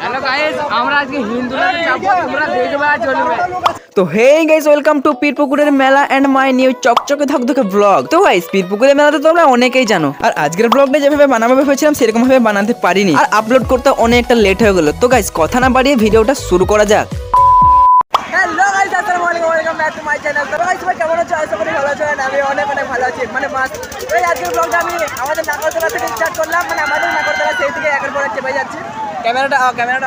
Hello guys, আমরা আজকে হিন্দুরা যাবো, তোমরা দেখবে আর চলবে। তো হেই গাইস, ওয়েলকাম টু পীরপুকুরের মেলা এন্ড মাই নিউ চকচকে ধকধকে ব্লগ। তো গাইস, পীরপুকুরের মেলা তো তোমরা অনেকেই জানো, আর আজকের ব্লগটা যেভাবে বানাবো ভেবেছিলাম সেরকম ভাবে বানাতে পারিনি, আর আপলোড করতে অনেকটা লেট হয়ে গেল। তো গাইস, কথা না বাড়িয়ে ভিডিওটা শুরু করা যাক। হ্যালো গাইস, আসসালামু আলাইকুম, welcome back to my channel. তো গাইস, সবাই কেমন আছো? আশা করি ভালো আছো। আমি অনেক ভালো আছি, মানে মাস্ট। তো আজকের ব্লগটা আমি আমাদের নাগরদোলা থেকে স্টার্ট করলাম, মানে আমাদের নাগরদোলা সেই থেকে একের পর এক চেপে যাচ্ছি। ক্যামেরাটা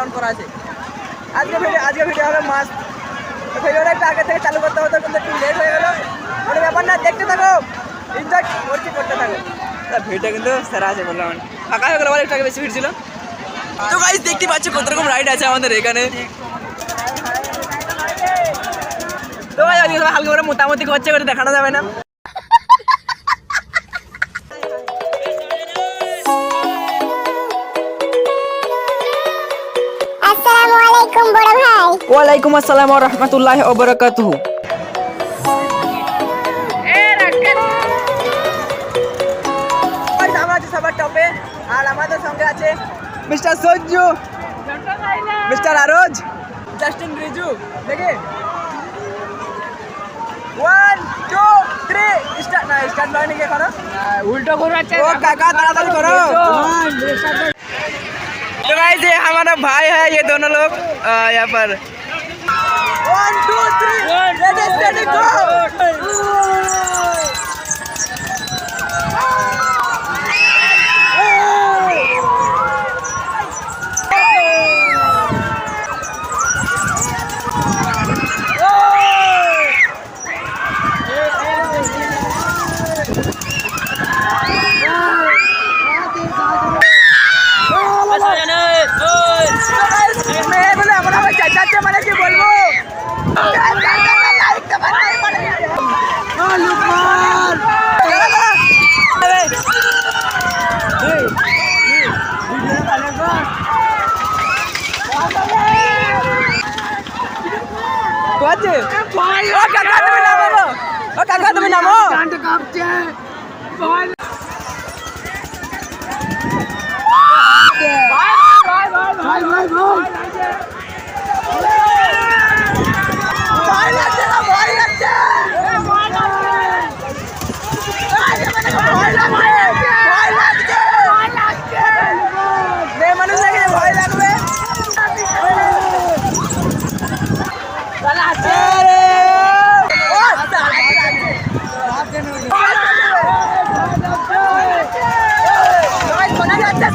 অন করা আছে। আজকে ভিডিও হবে মাস্ট। তো ভিডিওটা একটু আগে থেকে চালু করতে হতো, কিন্তু একটু লেট হয়ে গেলো। কোনো ব্যাপার না, দেখতে থাকো, এনজয় করতে থাকো। ভিডিওটা কিন্তু সেরা আছে বললাম, ফাঁকা হয়ে গেল, একটু আগে বেশি ভিড় ছিল। তো গাইস, দেখতে পাচ্ছ কত রকম রাইড আছে আমাদের এখানে। তো ভাই আজকে সবাই হালকা করে মোটামুটি করছে, করে দেখানো যাবে না। আসসালামু আলাইকুম বড় ভাই। ওয়ালাইকুম আসসালাম ওয়া রাহমাতুল্লাহি ওয়া বারাকাতুহু। আমরা আছি সবার টপে, আর আমাদের সঙ্গে আছে mister Sanju, mister arose, Justin Riju. দেখে 1 2 3 স্টার্ট। না স্টার্ট নয় নাকি এখনো, উল্টো করো। अच्छा ও কাকা তাড়াতাড়ি করো। तो गाइस, ये हमारा भाई है, ये दोनों लोग यहाँ पर 1 2 3 रेडी स्टेडी गो। মানে কি বলবো, তুমি নামো।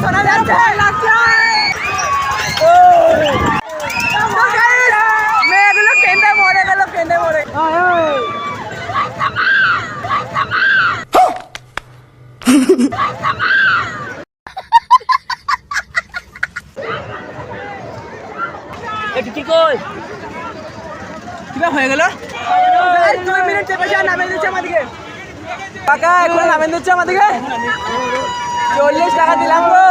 শোনা যাচ্ছে মেয়েগুলো কেন্দ্রে মরে গেল, কেন্দ্রে মরে। কিভাবে হয়ে গেল? 2 মিনিট চেপে যা, নামে দিচ্ছে আমাদেরকে কাকা, এখন নামে দিচ্ছে আমাদেরকে। 40 টাকা দিলাম গো।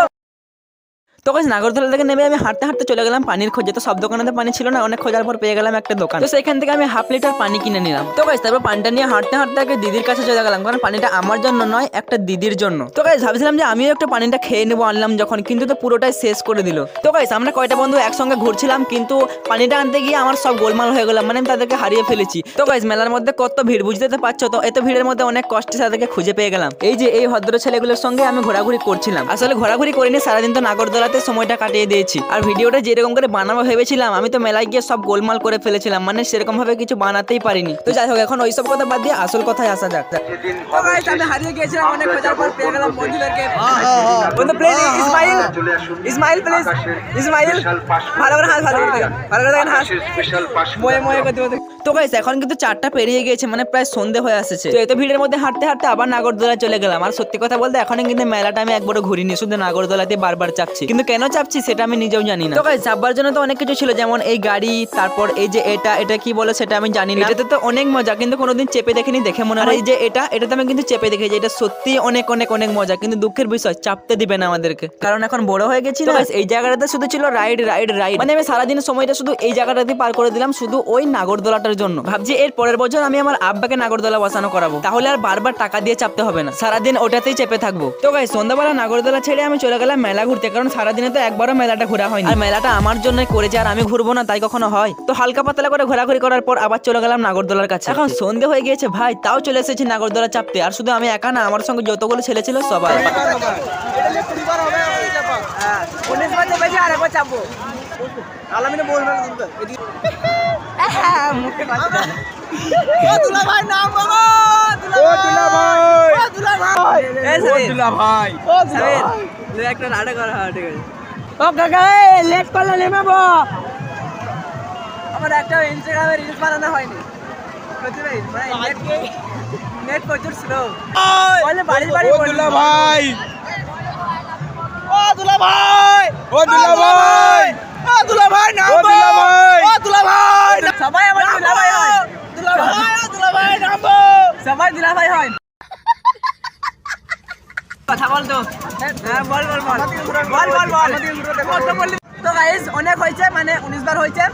তো গাইস, নাগরদোলা থেকে নেমে আমি হাঁটতে হাঁটতে চলে গেলাম পানির খোঁজে। তো সব দোকানেতে পানি ছিল না, অনেক খোঁজার পর পেয়ে গেলাম একটা দোকান। তো সেখান থেকে আমি 1/2 লিটার পানি কিনে নিলাম। তো গাইস, তারপর পানিটা নিয়ে হাঁটতে হাঁটতে আগে দিদির কাছে চলে গেলাম, কারণ পানিটা আমার জন্য নয়, একটা দিদির জন্য। তো গাইস, ভাবছিলাম যে আমিও একটু পানিটা খেয়ে নেবো, আনলাম যখন, কিন্তু তো পুরোটাই শেষ করে দিল। তো গাইস, আমরা কয়টা বন্ধু একসঙ্গে ঘুরছিলাম, কিন্তু পানিটা আনতে গিয়ে আমার সব গোলমাল হয়ে গেলাম, মানে আমি তাদেরকে হারিয়ে ফেলেছি। তো গাইস, মেলার মধ্যে কত ভিড় বুঝতে তো পারছো। তো এত ভিড়ের মধ্যে অনেক কষ্টে তাদেরকে খুঁজে পেয়ে গেলাম। এই যে এই ভদ্র ছেলেগুলোর সঙ্গে আমি ঘোরাঘুরি করছিলাম। আসলে ঘোরাঘুরি করিনি, সারাদিন তো নাগরদোলাতে সময়টা কাটিয়ে দিয়েছি। আর ভিডিওটা যেরকম করে বানাবো ভেবেছিলাম, আমি তো মেলায় গিয়ে সব গোলমাল করে ফেলেছিলাম, মানে সেরকম ভাবে কিছু বানাতেই পারিনি। তো যাই হোক, এখন ওইসব কথা বাদ দিয়ে আসল কথায় আসা যাক। তো গাইস, আমি হারিয়ে গিয়েছিলাম, অনেক খোঁজার পর পেয়ে গেলাম বন্ধুদেরকে। বন্ধু প্লিজ, ইসমাইল প্লিজ, ইসমাইল ভালো করে হাত, ভালো করে দেখেন হাত, ময়ে করতে করতে। তো গাইস, এখন কিন্তু 4টা পেরিয়ে গিয়েছে, মানে প্রায় সন্ধে হয়ে আসছে। তো এত ভিড়ের মধ্যে হাঁটতে হাঁটতে আবার নাগরদোলায় চলে গেলাম। আর সত্যি কথা বলতে এখনো কিন্তু মেলাটা আমি একবারও ঘুরিনি, শুধু নাগরদোলাতে বারবার চাচ্ছি। কিন্তু কিন্তু কেন চাপছি সেটা আমি নিজেও জানি না। তো গাইস চাপবার জন্য তো অনেক কিছু ছিল, যেমন এই গাড়ি, তারপর এই যে এটা কি বলে সেটা আমি জানি না। এটাতে তো অনেক মজা, কিন্তু কোনোদিন চেপে দেখিনি, দেখে মনে হয়। এই যে এটাতে আমি কিন্তু চেপে দেখেছি, এটা সত্যি অনেক অনেক অনেক মজা, কিন্তু দুঃখের বিষয় চাপতে দিবে না আমাদেরকে, কারণ এখন বড় হয়ে গেছি না। এই জায়গাটাতে শুধু ছিল রাইড রাইড রাইড, মানে আমি সারাদিনের সময়টা শুধু এই জায়গাটাতে পার করে দিলাম শুধু ওই নাগরদোলাটার জন্য। ভাবছি এর পরের বছর আমি আমার আব্বাকে নাগরদোলা বসানো করাবো, তাহলে আর বারবার টাকা দিয়ে চাপতে হবে না, সারাদিন ওটাতেই চেপে থাকবো। তো গাইস সন্ধ্যাবেলা নাগরদোলা ছেড়ে আমি চলে গেলাম মেলা ঘুরতে, কারণ সারাদিনে তো একবারও মেলাটা ঘোরা হয়নি, আর মেলাটা আমার জন্যই করেছে, আর আমি ঘুরবো না তাই কখনো হয়? তো হালকা পাতলা করে ঘোরাঘুরি করার পর আবার চলে গেলাম নাগরদোলার কাছে। এখন সন্ধে হয়ে গিয়েছে ভাই, তাও চলে এসেছি নাগরদোলা চাপতে, আর শুধু আমি একা না, আমার সঙ্গে যতগুলো ছেলে ছিল সবাই। 19 বার চেপেছি, আর একবার চাপবো। আলামিনে বলবে না কিন্তু মুখে কথা। ও দুলা ভাই নাম বলো। ও দুলা ভাই। ও দুলা ভাই। ও দুলা ভাই। ও সাবির লে একটা নাটক করা হয়, ঠিক আছে। ও কাকা লেট করলে নেমেবো। আমার একটা ইনস্টাগ্রামে রিলস বানানো হয়নি, বুঝতে পারিস? মানে নেট প্রচুর স্লো। বলে বাড়ি বাড়ি ও দুলা ভাই। ও দুলা ভাই। ও দুলা ভাই। ও দুলা ভাই নাম বল। ও দুলা ভাই। ও দুলা ভাই। সবাই আমার দুলা ভাই হয়। দুলা ভাই। ও দুলা ভাই নাম বল। সবাই দুলা ভাই হয়। কথা বল তো। হ্যাঁ বল বল বল। বল বল বল। কত বললি? তো গাইস অনেক হয়েছে, মানে 19 বার হয়েছে,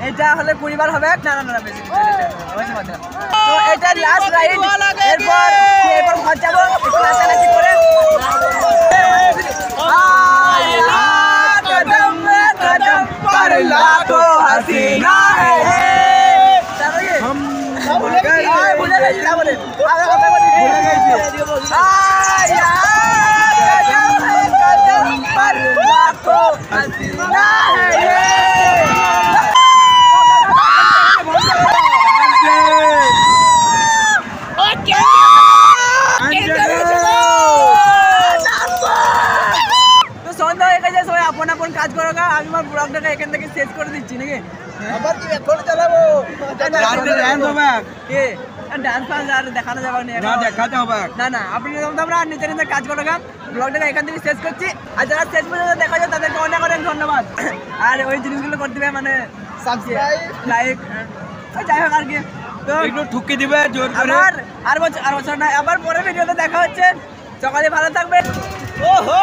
এটা হলে 20 বার হবে। না না না বেশি হয়েছে মাত্র। তো এটা লাস্ট রাইড, এরপর ঘর যাবো একটু নাচানাচি করে। कदम में कदम पर लाखों हसीना है हम भूल गए क्या बोले आगे কথা বলি भूल गए कदम पर लाखों हसीना है আপন আপন কাজ করো গা, আমি আমার ব্লগটাকে এখান থেকে শেষ করে দিচ্ছি নাকি? আবার কি এখন চালাবো? ডান্স হবে কি? ডান্স ফান্স আর দেখানো যাবে না, না দেখাতে হবে না। না আপনি তোমরা নিজের নিজের কাজ করো গা, ব্লগটাকে এখান থেকে শেষ করছি। আর যারা শেষ পর্যন্ত দেখা যায় তাদেরকে অনেক অনেক ধন্যবাদ। আর ওই জিনিসগুলো করতে হবে, মানে সাবস্ক্রাইব লাইক যাই হোক আর কি, তো একটু ঠুকি দিবে জোর করে। আর বছর না, আবার পরে ভিডিওতে দেখা হচ্ছে। সকালে ভালো থাকবে। ওহো